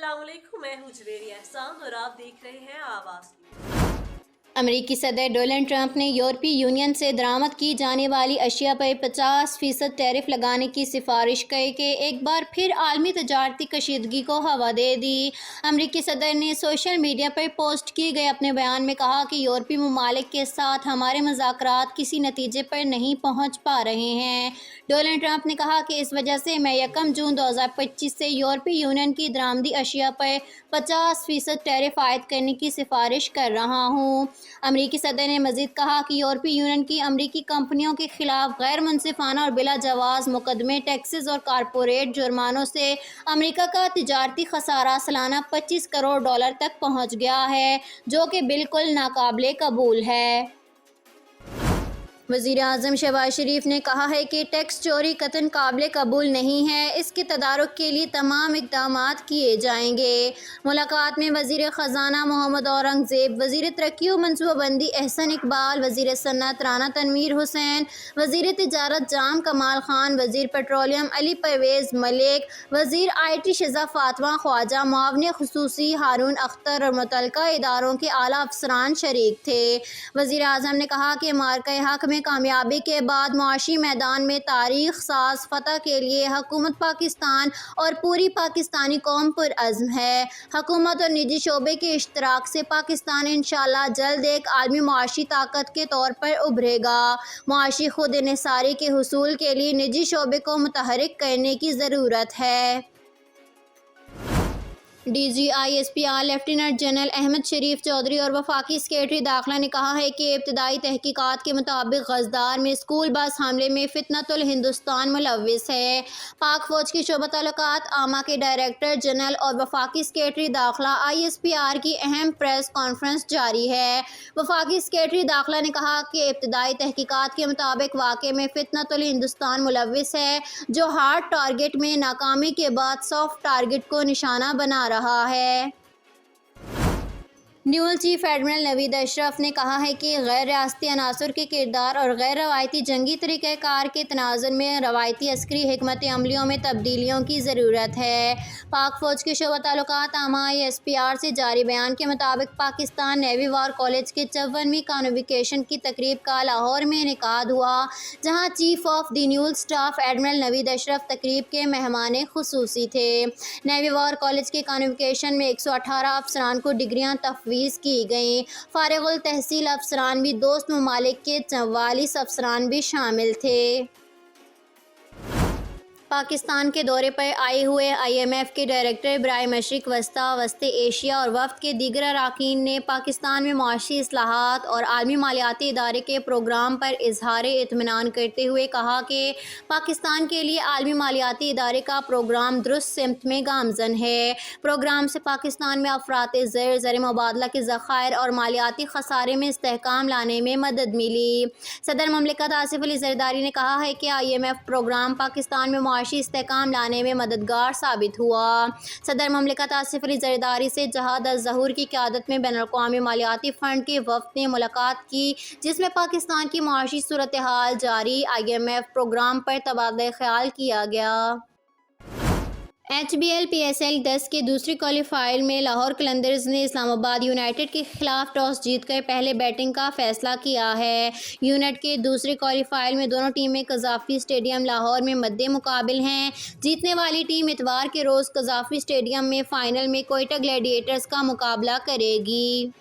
अस्सलाम वालेकुम, मैं हूँ जवेरी एहसान और आप देख रहे हैं आवाज़ न्यूज़। अमेरिकी सदर डोनाल्ड ट्रंप ने यूरोपीय यूनियन से दरामद की जाने वाली अशिया पर 50% टैरिफ लगाने की सिफारिश करके एक बार फिर आलमी तजारती कशीदगी को हवा दे दी। अमेरिकी सदर ने सोशल मीडिया पर पोस्ट किए गए अपने बयान में कहा कि यूरोपीय ममालिक के साथ हमारे मुज़ाकरात किसी नतीजे पर नहीं पहुँच पा रहे हैं। डोनाल्ड ट्रंप ने कहा कि इस वजह से मैं 1 जून 2025 से यूरोपीय यूनियन की दरामदी अशिया पर 50% टैरिफ आयद करने की सिफारिश कर रहा हूँ। अमेरिकी सदर ने मज़ीद कहा कि यूरोपीय यूनियन की अमेरिकी कंपनियों के खिलाफ गैर मुनसिफाना और बिला जवाज़ मुकदमे, टैक्सेस और कारपोरेट जुर्मानों से अमेरिका का तिजारती खसारा सालाना $25 करोड़ तक पहुँच गया है, जो कि बिल्कुल नाकाबिले कबूल है। वज़ीर-ए-आज़म शहबाज शरीफ ने कहा है कि टैक्स चोरी कतई काबिल कबूल नहीं है, इसके तदारुक के लिए तमाम इक़दामात किए जाएंगे। मुलाकात में वज़ीर ख़ज़ाना मोहम्मद औरंगज़ेब, वज़ीर तरक्की व मनसूबाबंदी एहसन इकबाल, वज़ीर सनअत राना तनवीर हुसैन, वज़ीर तिजारत जाम कमाल खान, वज़ीर पेट्रोलियम अली परवेज़ मलिक, वज़ीर IT शिज़ा फ़ातिमा ख्वाजा, मुआविन ख़ुसूसी हारून अख्तर और मुतल्लिका इदारों के आला अफ़सरान शरीक थे। वज़ीर-ए-आज़म ने कहा कि मार्का हक़ में कामयाबी के बाद मुआशी मैदान में तारीख़ साज़ फ़तह के लिए हुकूमत पाकिस्तान और पूरी पाकिस्तानी कौम पुरअज़्म है। हुकूमत और निजी शोबे के इश्तराक से पाकिस्तान इंशाअल्लाह जल्द एक आलमी मुआशी ताकत के तौर पर उभरेगा। मुआशी खुद इन्हिसारी के हुसूल के लिए निजी शोबे को मुतहर्रिक करने की ज़रूरत है। DGISPR लेफ्टिनेंट जनरल अहमद शरीफ चौधरी और वफाकी सेक्रेटरी दाखिला ने कहा है कि इब्तदाई तहकीकात के मुताबिक गजदार में स्कूल बस हमले में फितनतुल हिंदुस्तान मुलव्विस है। पाक फौज के शोबा ताल्लुकात आमा के डायरेक्टर जनरल और वफाकी सेक्रेटरी दाखिला ISPR की अहम प्रेस कॉन्फ्रेंस जारी है। वफाकी सेक्रेटरी दाखिला ने कहा कि इब्तदाई तहकीकात के मुताबिक वाक़े में फितनतुल हिंदुस्तान मुलव्विस है, जो हार्ड टारगेट में नाकामी के बाद सॉफ्ट टारगेट को निशाना बना रहा है। न्यूल चीफ एडमिरल नवीद अशरफ ने कहा है कि गैर रियासती अनासर के किरदार और गैर रवायती जंगी तरीक़ाकार के तनाज़ुर में रवायती अस्करी हिकमत अमलियों में तब्दीलियों की ज़रूरत है। पाक फ़ौज के शोबा ताल्लुकात आमा ISPR से जारी बयान के मुताबिक पाकिस्तान नेवी वार कॉलेज के 54वीं कॉन्वोकेशन की तकरीब का लाहौर में इनेकाद हुआ, जहाँ chief of the न्यूल staff admiral Naveed Ashraf तकरीब के मेहमान खुसूसी थे। नेवी वार कॉलेज के कॉन्वोकेशन में 118 अफसरान को डिग्रियाँ की गई। फारिगुल तहसील अफसरान भी दोस्त ममालिक के 44 अफसरान भी शामिल थे। पाकिस्तान के दौरे पर आए हुए IMF के डायरेक्टर बराए मशरिक़ वस्ता, वस्ती एशिया और वफ़द के दीगर अरकान ने पाकिस्तान में मुआशी इस्लाहात और आलमी मालियाती इदारे के प्रोग्राम पर इजहार इत्मीनान करते हुए कहा कि पाकिस्तान के लिए आलमी मालियाती इदारे का प्रोग्राम दुरुस्त सिमत में गामज़न है। प्रोग्राम से पाकिस्तान में अफरात ज़र मुबादला के ज़खायर और मालियाती खसारे में इस्तेहकाम लाने में मदद मिली। सदर ममलिकत आसिफ अली ज़रदारी ने कहा है कि IMF प्रोग्राम पाकिस्तान में इस्तेहकाम लाने में मददगार साबित हुआ। सदर ममलिकत आसिफ अली ज़रदारी से जहाद अज़-ज़हूर की क़यादत में बैनुल-अक़वामी मालियाती फ़ंड के वफ़द ने मुलाकात की, जिसमें पाकिस्तान की मुआशी सूरत हाल, जारी IMF प्रोग्राम पर तबादला ख्याल किया गया। HBL PSL 10 के दूसरी क्वालिफायर में लाहौर कलंदर्स ने इस्लामाबाद यूनाइटेड के खिलाफ टॉस जीतकर पहले बैटिंग का फैसला किया है। यूनिट के दूसरे क्वालिफायर में दोनों टीमें कज़ाफ़ी स्टेडियम लाहौर में मद्दे मुकाबिल हैं। जीतने वाली टीम इतवार के रोज़ कज़ाफ़ी स्टेडियम में फ़ाइनल में कोयटा ग्लैडिएटर्स का मुकाबला करेगी।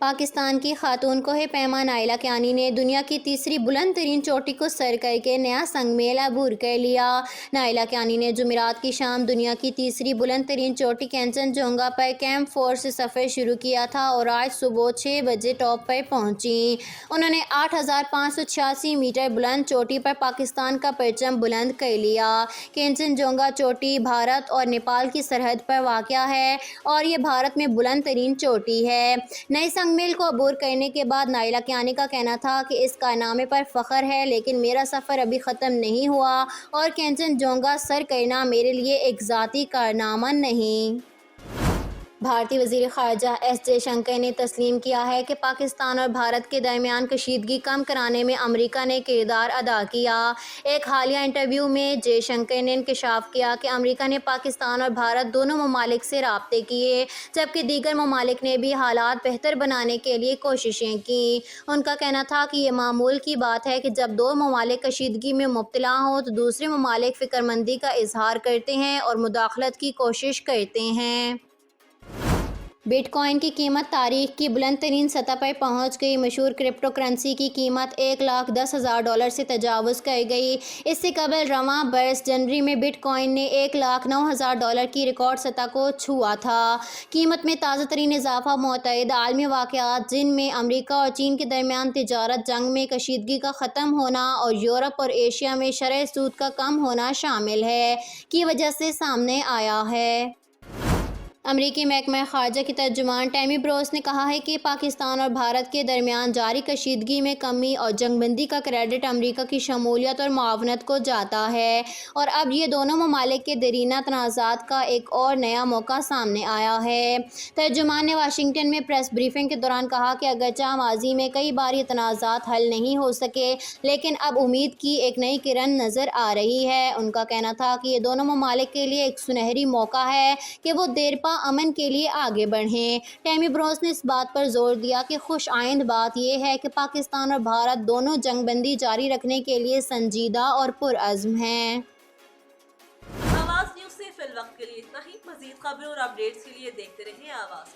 पाकिस्तान की खातून कोहे पैमा नाइला कियानी ने दुनिया की तीसरी बुलंद तरीन चोटी को सर करके नया संग मेल अबूर कर लिया। नाइला कियानी ने जुमेरात की शाम दुनिया की तीसरी बुलंद तरीन चोटी कंचनजंगा पर कैंप 4 से सफ़र शुरू किया था और आज सुबह 6 बजे टॉप पर पहुंची। उन्होंने 8,586 मीटर बुलंद चोटी पर पाकिस्तान का परचम बुलंद कर लिया। कंचनजंगा चोटी भारत और नेपाल की सरहद पर वाक़या है और ये भारत में बुलंद तरीन चोटी है। नए संग मेल को अबूर करने के बाद नाइला कियानी का कहना था कि इस कारनामे पर फ़ख्र है, लेकिन मेरा सफ़र अभी ख़त्म नहीं हुआ और कंचनजंगा सर करना मेरे लिए एक ज़ाती कारनामा नहीं। بھارتی وزیر خارجہ ایس جے شنکر نے تسلیم کیا ہے کہ پاکستان اور بھارت کے درمیان کشیدگی کم کرانے میں امریکہ نے کردار ادا کیا۔ ایک حالیہ انٹرویو میں جے شنکر نے انکشاف کیا کہ امریکہ نے پاکستان اور بھارت دونوں ممالک سے رابطے کیے، جبکہ دیگر ممالک نے بھی حالات بہتر بنانے کے لیے کوششیں کیں۔ ان کا کہنا تھا کہ یہ معمول کی بات ہے کہ جب دو ممالک کشیدگی میں مبتلا ہوں تو دوسرے ممالک فکرمندی کا اظہار کرتے ہیں اور مداخلت کی کوشش کرتے ہیں۔ بٹ کوائن کی قیمت تاریخ کی بلند ترین سطح پر پہنچ گئی۔ مشہور کرپٹو کرنسی کی قیمت $1,10,000 سے تجاوز کر گئی۔ اس سے قبل رواں برس جنوری میں بٹ کوائن نے $1,09,000 کی ریکارڈ سطح کو چھوا تھا۔ قیمت میں تازہ ترین اضافہ متعدد عالمی واقعات، جن میں امریکہ اور چین کے درمیان تجارت جنگ میں کشیدگی کا ختم ہونا اور یورپ اور ایشیا میں شرح سود کا کم ہونا شامل ہے، کی وجہ سے سامنے آیا ہے۔ امریکی محکمہ خارجہ کی ترجمان ٹیمی بروس نے کہا ہے کہ پاکستان اور بھارت کے درمیان جاری کشیدگی میں کمی اور جنگ بندی کا کریڈٹ امریکہ کی شمولیت اور معاونت کو جاتا ہے، اور اب یہ دونوں ممالک کے دیرینہ تنازعات کا ایک اور نیا موقع سامنے آیا ہے۔ ترجمان نے واشنگٹن میں پریس بریفنگ کے دوران کہا کہ اگرچہ ماضی میں کئی بار یہ تنازعات حل نہیں ہو سکے، لیکن اب امید کی ایک نئی کرن نظر آ رہی ہے۔ ان کا کہنا تھا کہ یہ دونوں ممالک کے لیے ایک سنہری موقع ہے کہ وہ دیرپا امن کے لیے آگے بڑھیں۔ ٹیمی بروس نے اس بات پر زور دیا کہ خوش آئند بات یہ ہے کہ پاکستان اور بھارت دونوں جنگ بندی جاری رکھنے کے لیے سنجیدہ اور پرعزم ہیں۔ آواز نیوز سے فی الوقت کے لیے اتنا ہی۔ مزید خبروں اور اپڈیٹس کے لیے دیکھتے رہیں آواز۔